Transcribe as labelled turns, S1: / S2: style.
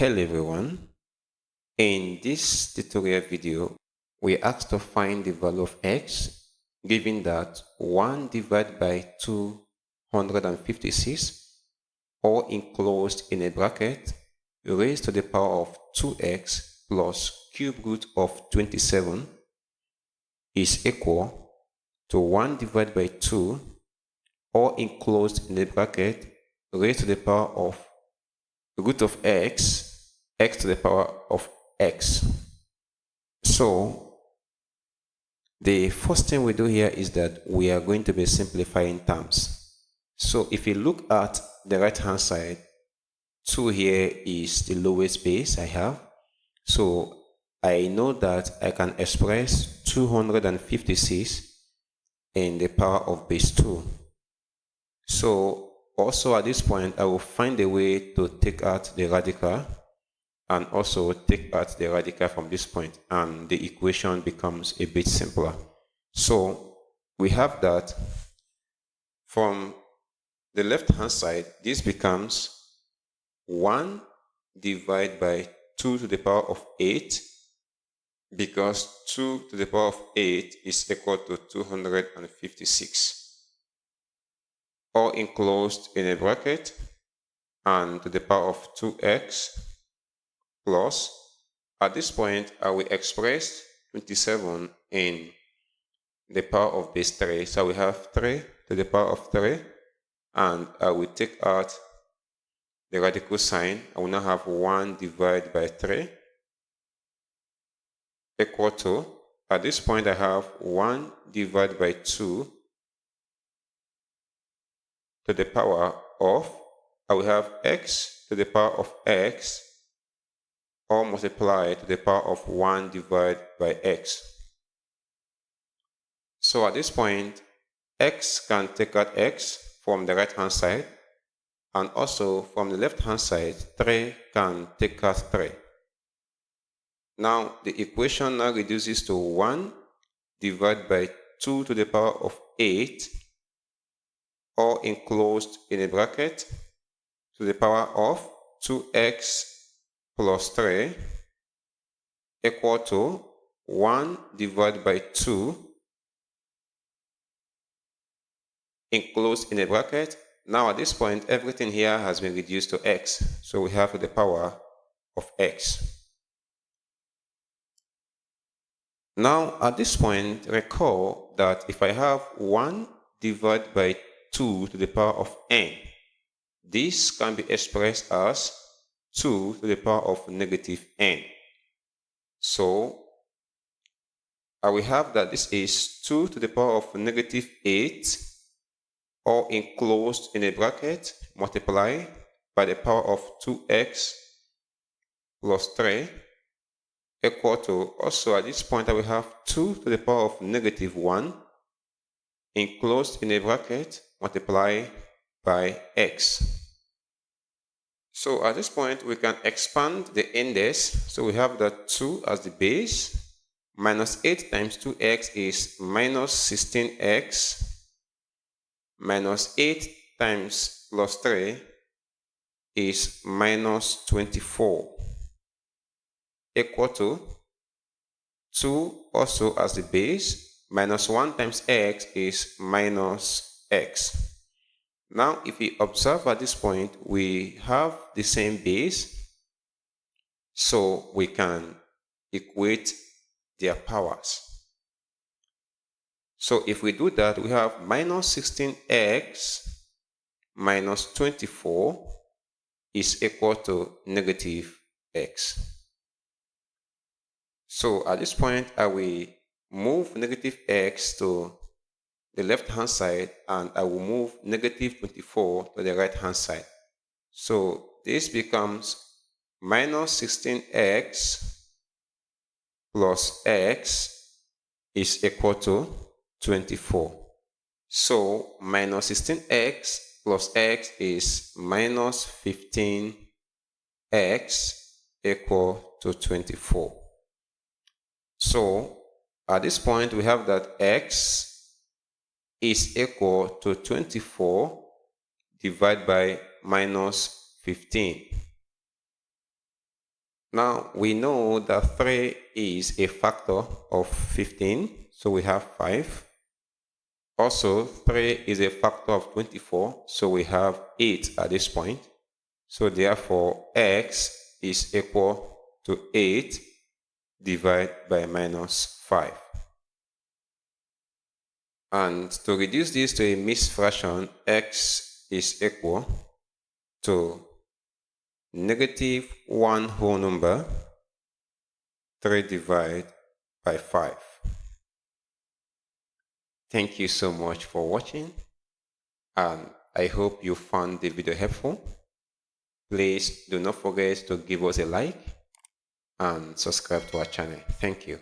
S1: Hello everyone. In this tutorial video, we asked to find the value of x given that 1 divided by 256 or enclosed in a bracket raised to the power of 2x plus cube root of 27 is equal to 1 divided by 2 or enclosed in a bracket raised to the power of root of x to the power of x. So the first thing we do here is that we are going to be simplifying terms. So if you look at the right hand side, 2 here is the lowest base I have. So I know that I can express 256 in the power of base 2. So also at this point, I will find a way to take out the radical and also take out the radical from this point, and the equation becomes a bit simpler. So we have that from the left hand side, this becomes 1 divided by 2 to the power of 8, because 2 to the power of 8 is equal to 256, all enclosed in a bracket, and to the power of 2x plus, at this point, I will express 27 in the power of base 3. So we have 3 to the power of 3, and I will take out the radical sign. I will now have 1 divided by 3 equal to, at this point, I have 1 divided by 2 to the power of, I will have x to the power of x, or multiply to the power of 1 divided by x. So at this point, x can take out x from the right hand side, and also from the left hand side, 3 can take out 3. Now the equation now reduces to 1 divided by 2 to the power of 8, all enclosed in a bracket, to the power of 2x plus 3 equal to 1 divided by 2 enclosed in a bracket. Now at this point, everything here has been reduced to x. So we have to the power of x. Now at this point, recall that if I have 1 divided by 2 to the power of n, this can be expressed as 2 to the power of negative n. So I will have that this is 2 to the power of negative 8, all enclosed in a bracket, multiply by the power of 2x plus 3 equal to, also at this point I will have 2 to the power of negative 1 enclosed in a bracket, multiply by x. So at this point we can expand the index. So we have that 2 as the base, minus 8 times 2x is minus 16x, minus 8 times plus 3 is minus 24, equal to 2 also as the base, minus 1 times x is minus x. Now if we observe at this point, we have the same base, so we can equate their powers. So if we do that, we have minus 16x minus 24 is equal to negative x. So at this point, I will move negative x to the left hand side, and I will move negative 24 to the right hand side. So this becomes minus 16x plus x is equal to 24. So minus 16x plus x is minus 15x equal to 24. So at this point we have that x is equal to 24 divided by minus 15. Now we know that 3 is a factor of 15, so we have 5. Also, 3 is a factor of 24, so we have 8 at this point. So therefore, x is equal to 8 divided by minus 5. And to reduce this to a mixed fraction, x is equal to negative 1 whole number 3 divided by 5. Thank you so much for watching, and I hope you found the video helpful. Please do not forget to give us a like and subscribe to our channel. Thank you.